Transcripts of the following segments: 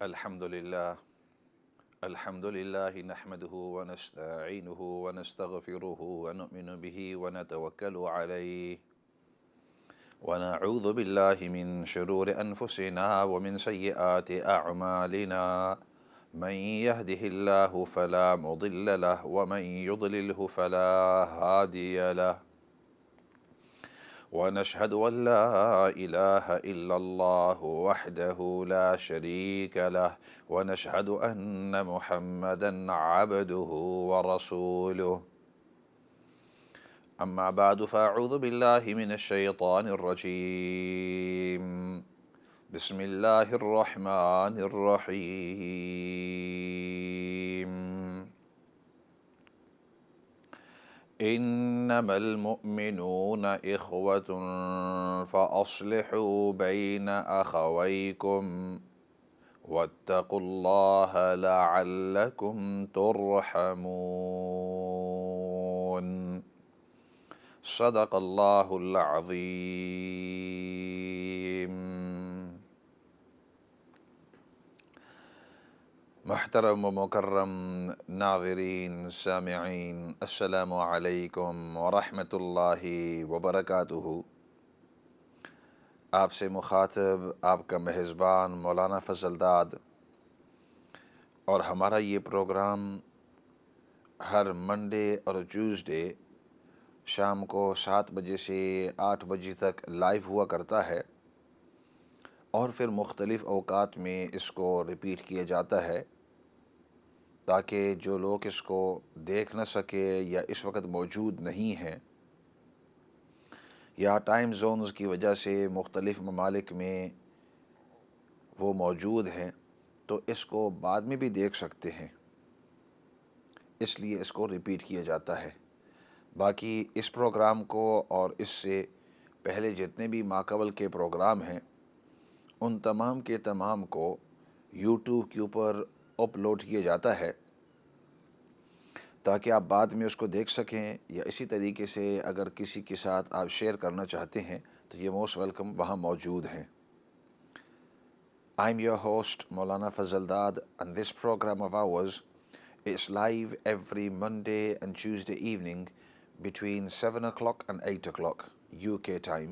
الحمد للہ نحمده ونستعینه ونستغفره ونؤمن به ونتوکل علیہ ونعوذ باللہ من شرور انفسنا ومن سیئات اعمالنا من يهده الله فلا مضل له ومن يضلله فلا هادي له ونشهد أن لا إله إلا الله وحده لا شريك له ونشهد أن محمدًا عبده ورسوله أما بعد فأعوذ بالله من الشيطان الرجيم بسم الله الرحمن الرحيم إنما المؤمنون إخوة فأصلحوا بين أخويكم واتقوا الله لعلكم ترحمون صدق الله العظيم۔ محترم و مکرم ناظرین سامعین، السلام علیکم ورحمۃ اللہ وبرکاتہ۔ آپ سے مخاطب آپ کا میزبان مولانا فضل داد، اور ہمارا یہ پروگرام ہر منڈے اور ٹیوزڈے شام کو 7 بجے سے 8 بجے تک لائیو ہوا کرتا ہے، اور پھر مختلف اوقات میں اس کو ریپیٹ کیا جاتا ہے تاکہ جو لوگ اس کو دیکھ نہ سکے یا اس وقت موجود نہیں ہیں یا ٹائم زونز کی وجہ سے مختلف ممالک میں وہ موجود ہیں تو اس کو بعد میں بھی دیکھ سکتے ہیں، اس لیے اس کو ریپیٹ کیا جاتا ہے۔ باقی اس پروگرام کو اور اس سے پہلے جتنے بھی ماقبل کے پروگرام ہیں ان تمام کے تمام کو یوٹیوب کے اوپر اپلوڈ کیا جاتا ہے تاکہ آپ بعد میں اس کو دیکھ سکیں، یا اسی طریقے سے اگر کسی کے ساتھ آپ شیئر کرنا چاہتے ہیں تو یہ موسٹ ویلکم وہاں موجود ہیں۔ I'm your host Maulana Fazal Dad, and this program of ours is live every Monday and Tuesday evening between 7 o'clock and 8 o'clock UK time,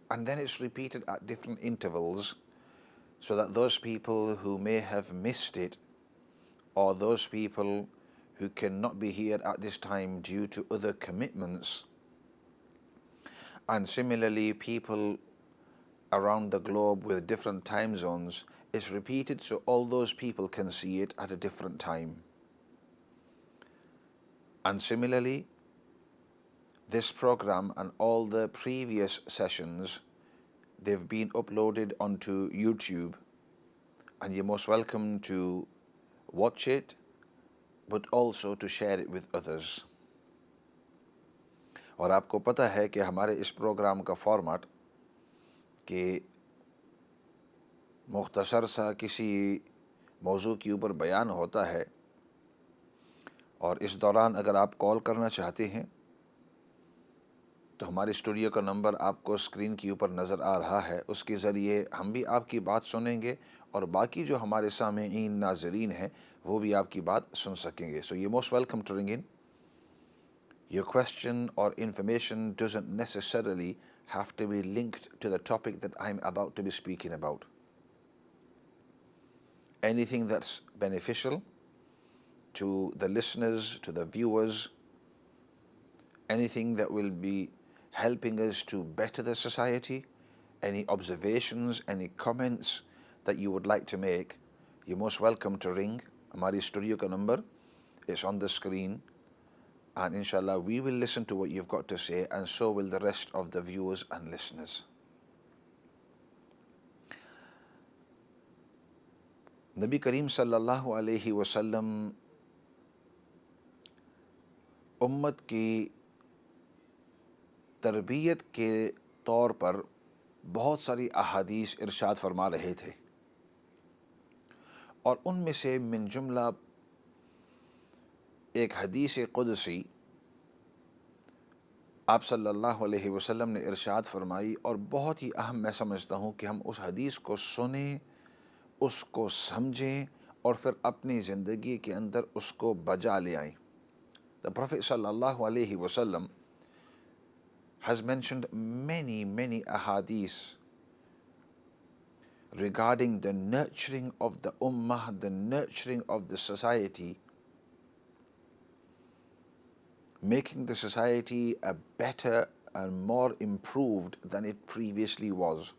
and then it's repeated at different intervals so that those people who may have missed it, or those people who cannot be here at this time due to other commitments, and similarly people around the globe with different time zones, is repeated so all those people can see it at a different time. And similarly, this program and all the previous sessions, they've been uploaded onto YouTube, and you're most welcome to watch it, but also to share it with others. اور آپ کو پتہ ہے کہ ہمارے اس programme کا format کہ مختصر سا کسی موضوع کے اوپر بیان ہوتا ہے، اور اس دوران اگر آپ کال کرنا چاہتے ہیں تو ہمارے اسٹوڈیو کا نمبر آپ کو اسکرین کے اوپر نظر آ رہا ہے، اس کے ذریعے ہم بھی آپ کی بات سنیں گے اور باقی جو ہمارے سامعین ناظرین ہیں وہ بھی آپ کی بات سن سکیں گے۔ So you're most welcome to ring in. Your question or information doesn't necessarily have to be linked to the topic that I'm about to be speaking about. Anything that's beneficial to the listeners, to the viewers, anything that will be helping us to better the society, any observations, any comments that you would like to make, you're most welcome to ring. ہماری studio کا number is on the screen, and inshallah we will listen to what you've got to say, and so will the rest of the viewers and listeners. نبی کریم صلی اللہ علیہ وسلم امت کی تربیت کے طور پر بہت ساری احادیث ارشاد فرما رہے تھے، اور ان میں سے من جملہ ایک حدیث قدسی آپ صلی اللہ علیہ وسلم نے ارشاد فرمائی، اور بہت ہی اہم میں سمجھتا ہوں کہ ہم اس حدیث کو سنیں اس کو سمجھیں اور پھر اپنی زندگی کے اندر اس کو بجا لے آئیں. The Prophet sallallahu alaihi wasallam has mentioned many ahadith regarding the nurturing of the ummah, the nurturing of the society, making the society a better and more improved than it previously was.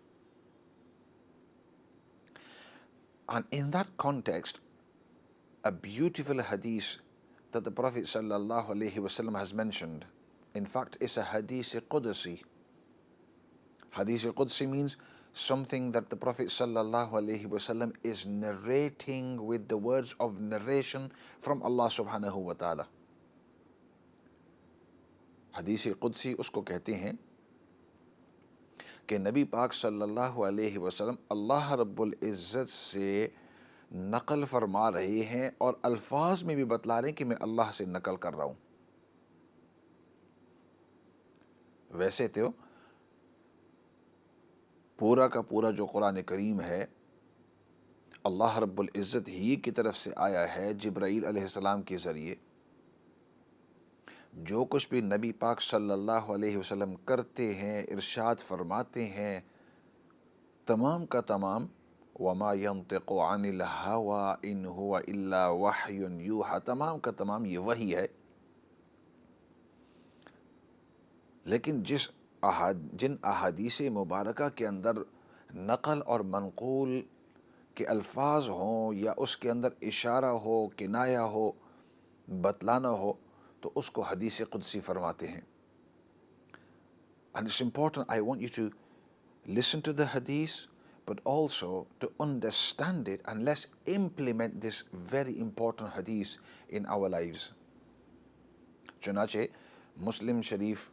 And in that context, a beautiful hadith that the Prophet sallallahu alaihi wasallam has mentioned, in fact, is a hadith Qudsi. Hadith Qudsi means something that the Prophet sallallahu alaihi wasallam is narrating with the words of narration from Allah subhanahu wa ta'ala. حدیث قدسی اس کو کہتے ہیں کہ نبی پاک صلی اللہ علیہ وسلم اللہ رب العزت سے نقل فرما رہے ہیں اور الفاظ میں بھی بتلا رہے ہیں کہ میں اللہ سے نقل کر رہا ہوں. ویسے تو پورا کا پورا جو قرآن کریم ہے اللہ رب العزت ہی کی طرف سے آیا ہے جبرائیل علیہ السلام کے ذریعے. جو کچھ بھی نبی پاک صلی اللہ علیہ وسلم کرتے ہیں، ارشاد فرماتے ہیں، تمام کا تمام وَمَا يَنطِقُ عَنِ الْهَوَىٰ إِنْ هُوَ إِلَّا وَحْيٌ يُوحَىٰ، تمام کا تمام یہ وحی ہے. لیکن جن احادیث مبارکہ کے اندر نقل اور منقول کے الفاظ ہوں یا اس کے اندر اشارہ ہو، کنایہ ہو، بتلانا ہو، تو اس کو حدیث قدسی فرماتے ہیں. And it's important, I want you to listen to the hadith, but also to understand it, and let's implement this very important hadith in our lives. چنانچہ مسلم شریف،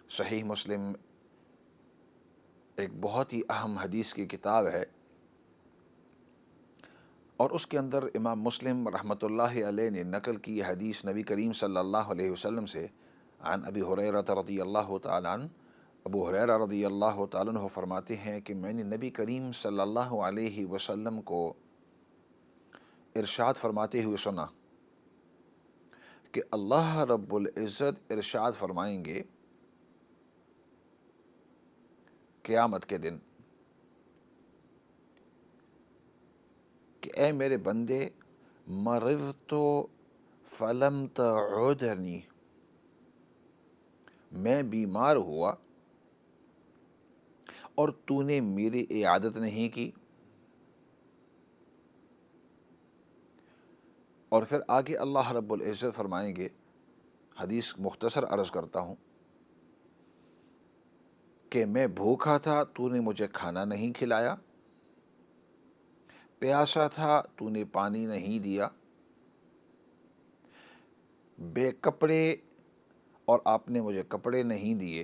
صحیح مسلم ایک بہت ہی اہم حدیث کی کتاب ہے، اور اس کے اندر امام مسلم رحمۃ اللہ علیہ نے نقل کی حدیث نبی کریم صلی اللہ علیہ وسلم سے. عن ابی ہریرہ رضی اللہ تعالیٰ عنہ، ابو ہریرہ رضی اللہ تعالیٰ عنہ فرماتے ہیں کہ میں نے نبی کریم صلی اللہ علیہ وسلم کو ارشاد فرماتے ہوئے سنا کہ اللہ رب العزت ارشاد فرمائیں گے قیامت کے دن کہ اے میرے بندے، مرضت فلم تعودنی، میں بیمار ہوا اور تو نے میری عیادت نہیں کی. اور پھر آگے اللہ رب العزت فرمائیں گے، حدیث مختصر عرض کرتا ہوں، کہ میں بھوکا تھا تو نے مجھے کھانا نہیں کھلایا، پیاسا تھا تو نے پانی نہیں دیا، بے کپڑے اور آپ نے مجھے کپڑے نہیں دیے.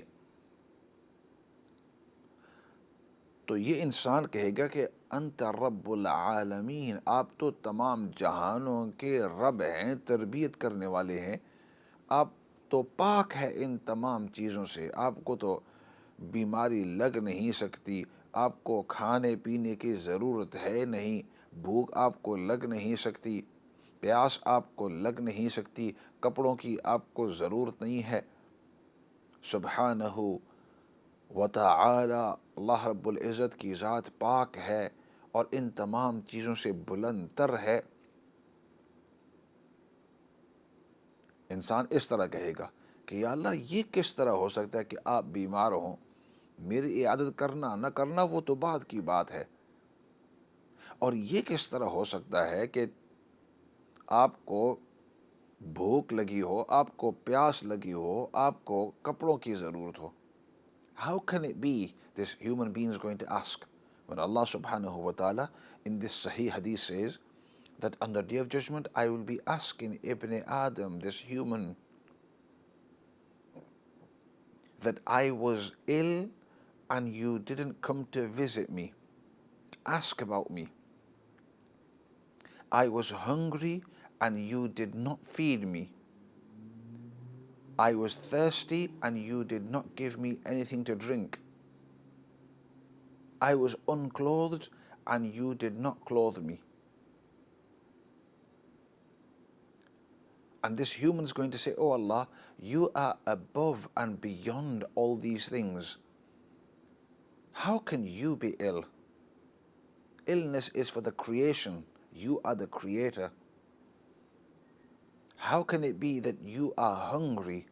تو یہ انسان کہے گا کہ انت رب العالمین، آپ تو تمام جہانوں کے رب ہیں، تربیت کرنے والے ہیں، آپ تو پاک ہے ان تمام چیزوں سے، آپ کو تو بیماری لگ نہیں سکتی، آپ کو کھانے پینے کی ضرورت ہے نہیں، بھوک آپ کو لگ نہیں سکتی، پیاس آپ کو لگ نہیں سکتی، کپڑوں کی آپ کو ضرورت نہیں ہے. سبحانہ وتعالی، اللہ رب العزت کی ذات پاک ہے اور ان تمام چیزوں سے بلند تر ہے. انسان اس طرح کہے گا کہ یا اللہ، یہ کس طرح ہو سکتا ہے کہ آپ بیمار ہوں، میری عیادت کرنا نہ کرنا وہ تو بعد کی بات ہے، اور یہ کس طرح ہو سکتا ہے کہ آپ کو بھوک لگی ہو، آپ کو پیاس لگی ہو، آپ کو کپڑوں کی ضرورت ہو. How can it be, this human being is going to ask, when Allah subhanahu wa ta'ala in this Sahih hadith says that on the day of judgment I will be asking Ibn Adam, this human, that I was ill and you didn't come to visit me, ask about me. I was hungry and you did not feed me. I was thirsty and you did not give me anything to drink. I was unclothed and you did not clothe me. And this human is going to say, oh Allah, you are above and beyond all these things. How can you be ill? Illness is for the creation. You are the creator. How can it be that you are hungry?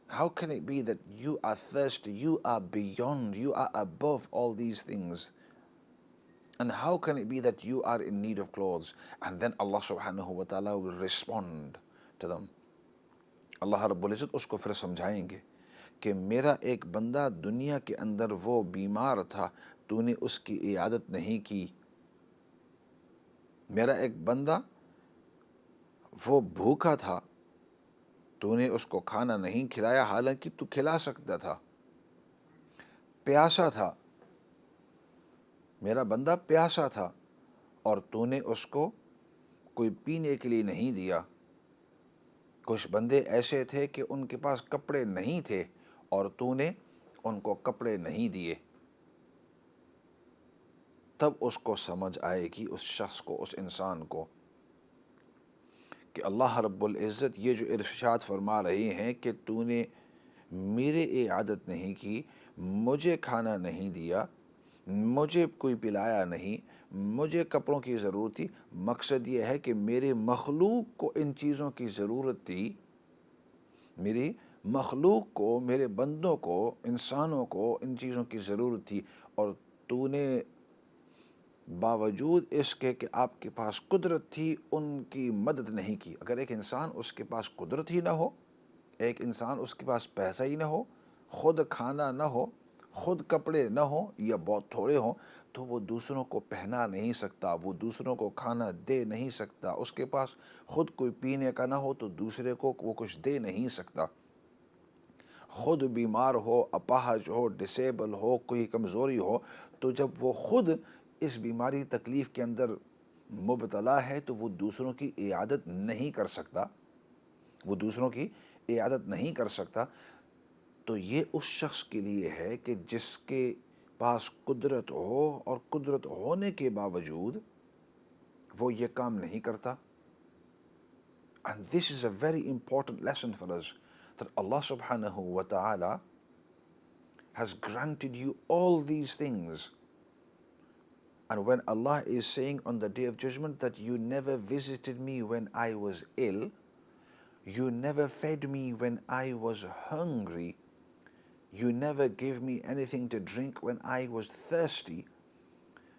How can it be that you are thirsty? You are beyond, you are above all these things. And how can it be that you are in need of clothes? And then Allah subhanahu wa ta'ala will respond to them. اللہ رب العزت اس کو پھر سمجھائیں گے کہ میرا ایک بندہ دنیا کے اندر وہ بیمار تھا، تو نے اس کی عیادت نہیں کی. میرا ایک بندہ وہ بھوکا تھا، تو نے اس کو کھانا نہیں کھلایا، حالانکہ تو کھلا سکتا تھا. پیاسا تھا، میرا بندہ پیاسا تھا، اور تو نے اس کو کوئی پینے کے لیے نہیں دیا. کچھ بندے ایسے تھے کہ ان کے پاس کپڑے نہیں تھے، اور تو نے ان کو کپڑے نہیں دیے. تب اس کو سمجھ آئے گی، اس شخص کو، اس انسان کو، کہ اللہ رب العزت یہ جو ارشاد فرما رہے ہیں کہ تو نے میرے عیادت نہیں کی، مجھے کھانا نہیں دیا، مجھے کوئی پلایا نہیں، مجھے کپڑوں کی ضرورت تھی. مقصد یہ ہے کہ میرے مخلوق کو ان چیزوں کی ضرورت تھی، میری مخلوق کو، میرے بندوں کو، انسانوں کو ان چیزوں کی ضرورت تھی، اور تو نے باوجود اس کے کہ آپ کے پاس قدرت تھی ان کی مدد نہیں کی. اگر ایک انسان اس کے پاس قدرت ہی نہ ہو، ایک انسان اس کے پاس پیسہ ہی نہ ہو، خود کھانا نہ ہو، خود کپڑے نہ ہوں یا بہت تھوڑے ہوں، تو وہ دوسروں کو پہنا نہیں سکتا، وہ دوسروں کو کھانا دے نہیں سکتا. اس کے پاس خود کوئی پینے کا نہ ہو تو دوسرے کو وہ کچھ دے نہیں سکتا. خود بیمار ہو، اپاہج ہو، ڈسیبل ہو، کوئی کمزوری ہو، تو جب وہ خود اس بیماری تکلیف کے اندر مبتلا ہے تو وہ دوسروں کی عیادت نہیں کر سکتا، وہ دوسروں کی عیادت نہیں کر سکتا. تو یہ اس شخص کے لیے ہے کہ جس کے پاس قدرت ہو اور قدرت ہونے کے باوجود وہ یہ کام نہیں کرتا. And this is a very important lesson for us, that Allah subhanahu wa ta'ala has granted you all these things. And when Allah is saying on the Day of Judgment that you never visited me when I was ill, you never fed me when I was hungry, you never gave me anything to drink when I was thirsty,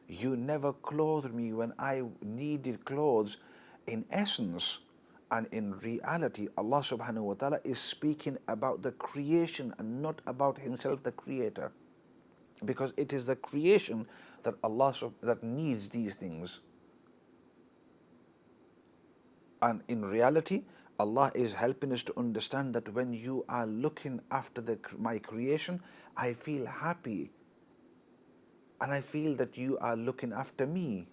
you never clothed me when I needed clothes, in essence and in reality, Allah subhanahu wa ta'ala is speaking about the creation and not about himself, the creator. Because it is the creation that that needs these things. And in reality, Allah is helping us to understand that when you are looking after my creation, I feel happy. And I feel that you are looking after me.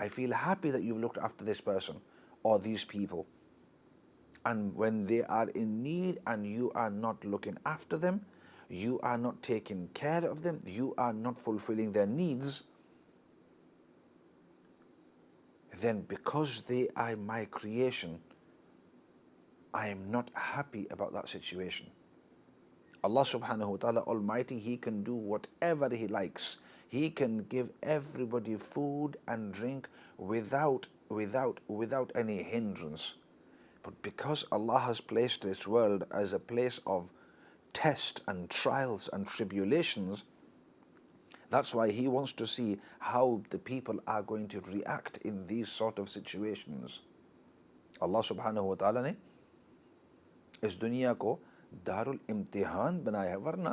I feel happy that you've looked after this person or these people. And when they are in need and you are not looking after them, you are not taking care of them, you are not fulfilling their needs, then because they are my creation, I am not happy about that situation. Allah subhanahu wa ta'ala Almighty, He can do whatever He likes. He can give everybody food and drink without any hindrance. But because Allah has placed this world as a place of test and trials and tribulations, that's why He wants to see how the people are going to react in these sort of situations. Allah subhanahu wa ta'ala نے اس دنیا کو دار الامتحان بنایا ہے، ورنہ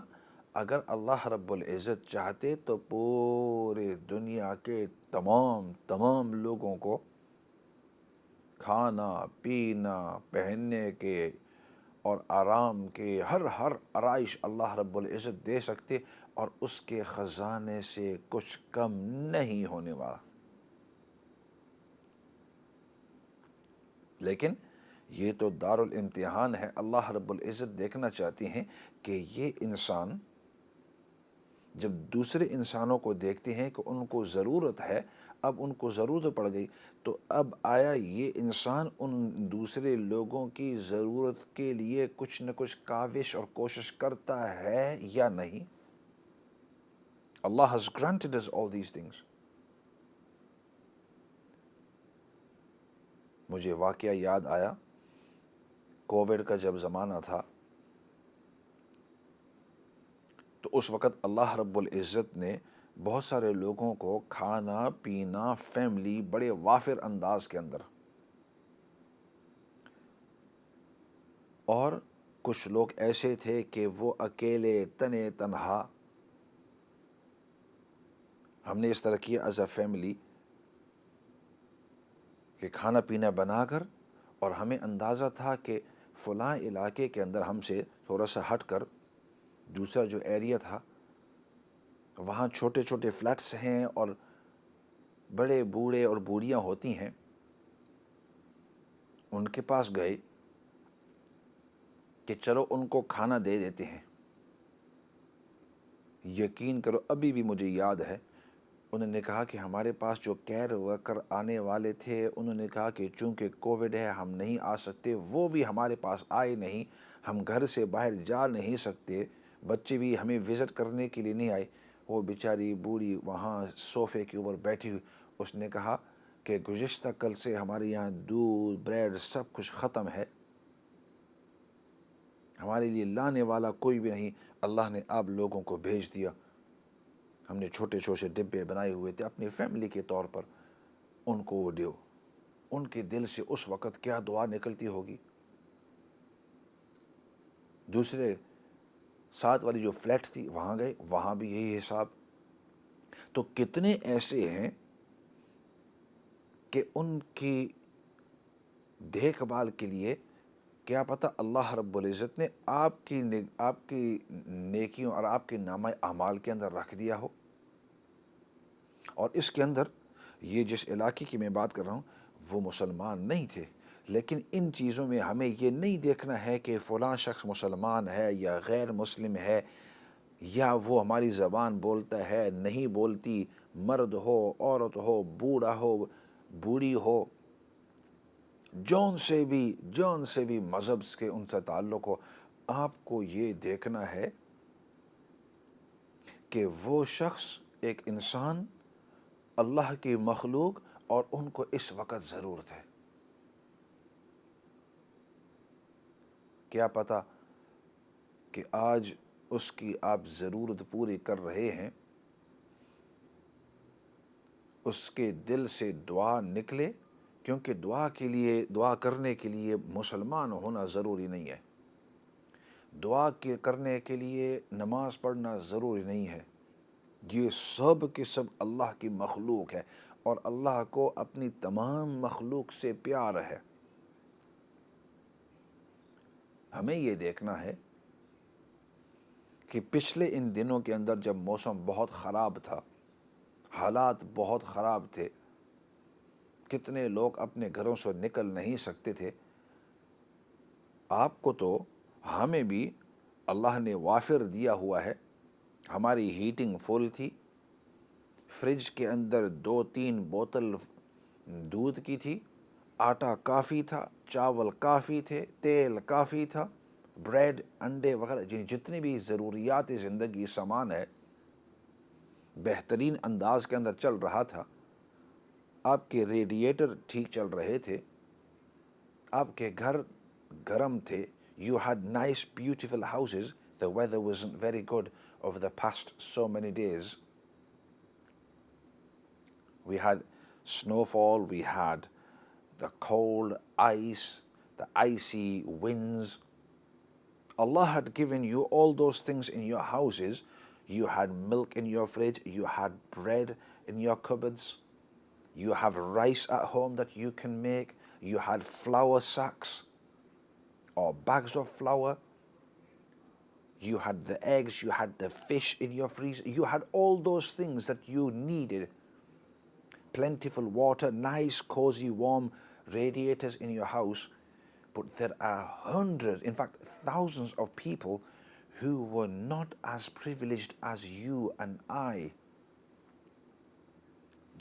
اگر اللہ رب العزت چاہتے تو پورے دنیا کے تمام لوگوں کو کھانا پینا پہننے کے اور آرام کے ہر آرائش اللہ رب العزت دے سکتے، اور اس کے خزانے سے کچھ کم نہیں ہونے والا. لیکن یہ تو دار الامتحان ہے. اللہ رب العزت دیکھنا چاہتے ہیں کہ یہ انسان جب دوسرے انسانوں کو دیکھتے ہیں کہ ان کو ضرورت ہے، اب ان کو ضرورت پڑ گئی، تو اب آیا یہ انسان ان دوسرے لوگوں کی ضرورت کے لیے کچھ نہ کچھ کاوش اور کوشش کرتا ہے یا نہیں؟ Allah has granted us all these things. مجھے واقعہ یاد آیا، کووڈ کا جب زمانہ تھا تو اس وقت اللہ رب العزت نے بہت سارے لوگوں کو کھانا پینا، فیملی، بڑے وافر انداز کے اندر، اور کچھ لوگ ایسے تھے کہ وہ اکیلے تنے تنہا. ہم نے اس طرح کیا ایز اے فیملی کہ کھانا پینا بنا کر، اور ہمیں اندازہ تھا کہ فلاں علاقے کے اندر ہم سے تھوڑا سا ہٹ کر دوسرا جو ایریا تھا، وہاں چھوٹے چھوٹے فلیٹس ہیں اور بڑے بوڑھے اور بوڑھیاں ہوتی ہیں. ان کے پاس گئے کہ چلو ان کو کھانا دے دیتے ہیں. یقین کرو ابھی بھی مجھے یاد ہے، انہوں نے کہا کہ ہمارے پاس جو کیئر ورکر آنے والے تھے، انہوں نے کہا کہ چونکہ کووڈ ہے ہم نہیں آ سکتے. وہ بھی ہمارے پاس آئے نہیں، ہم گھر سے باہر جا نہیں سکتے، بچے بھی ہمیں وزٹ کرنے کے لیے نہیں آئے. وہ بیچاری بوڑھی وہاں صوفے کے اوپر بیٹھی ہوئی، اس نے کہا کہ گزشتہ کل سے ہمارے یہاں دودھ، بریڈ سب کچھ ختم ہے، ہمارے لیے لانے والا کوئی بھی نہیں. اللہ نے آپ لوگوں کو بھیج دیا. ہم نے چھوٹے چھوٹے ڈبے بنائے ہوئے تھے اپنی فیملی کے طور پر، ان کو وہ دیو. ان کے دل سے اس وقت کیا دعا نکلتی ہوگی. دوسرے ساتھ والی جو فلیٹ تھی وہاں گئے، وہاں بھی یہی حساب. تو کتنے ایسے ہیں کہ ان کی دیکھ بھال کے لیے کیا پتہ اللہ رب العزت نے آپ کی نیکیوں اور آپ کے نامہ اعمال کے اندر رکھ دیا ہو. اور اس کے اندر یہ جس علاقے کی میں بات کر رہا ہوں وہ مسلمان نہیں تھے، لیکن ان چیزوں میں ہمیں یہ نہیں دیکھنا ہے کہ فلاں شخص مسلمان ہے یا غیر مسلم ہے، یا وہ ہماری زبان بولتا ہے نہیں بولتی، مرد ہو عورت ہو، بوڑھا ہو بوڑھی ہو، جون سے بھی مذہب کے ان سے تعلق ہو. آپ کو یہ دیکھنا ہے کہ وہ شخص ایک انسان، اللہ کی مخلوق، اور ان کو اس وقت ضرورت ہے. کیا پتہ کہ آج اس کی آپ ضرورت پوری کر رہے ہیں، اس کے دل سے دعا نکلے، کیونکہ دعا کرنے کے لیے مسلمان ہونا ضروری نہیں ہے، دعا کرنے کے لیے نماز پڑھنا ضروری نہیں ہے. یہ سب کے سب اللہ کی مخلوق ہے، اور اللہ کو اپنی تمام مخلوق سے پیار ہے. ہمیں یہ دیکھنا ہے کہ پچھلے ان دنوں کے اندر جب موسم بہت خراب تھا، حالات بہت خراب تھے، کتنے لوگ اپنے گھروں سے نکل نہیں سکتے تھے. آپ کو تو ہمیں بھی اللہ نے وافر دیا ہوا ہے. ہماری ہیٹنگ فل تھی، فریج کے اندر 2-3 بوتل دودھ کی تھی، آٹا کافی تھا، چاول کافی تھے، تیل کافی تھا، بریڈ، انڈے وغیرہ جتنے بھی ضروریات زندگی سامان ہے بہترین انداز کے اندر چل رہا تھا. آپ کے ریڈیٹر ٹھیک چل رہے تھے، آپ کے گھر گرم تھے. You had nice beautiful houses. The weather wasn't very good over the past so many days. We had snowfall, we had the cold ice, the icy winds. Allah had given you all those things in your houses. You had milk in your fridge, you had bread in your cupboards, you have rice at home that you can make, you had flour sacks or bags of flour, you had the eggs, you had the fish in your freezer, you had all those things that you needed. Plentiful water, nice, cozy, warm radiators in your house. But there are hundreds, in fact thousands of people who were not as privileged as you and I.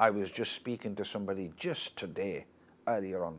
I was just speaking to somebody just today, earlier on.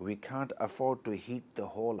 we can't afford to heat the whole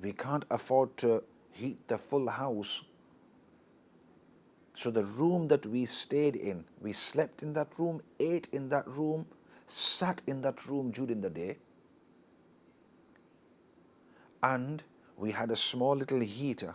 We can't afford to heat the full house. So the room that we stayed in, we slept in that room, ate in that room, sat in that room during the day, and we had a small little heater,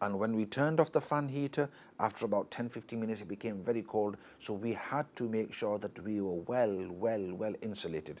And when we turned off the fan heater, after about 10-15 minutes, it became very cold. So we had to make sure that we were well insulated.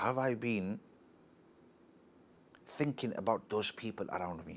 have I been thinking about those people around me.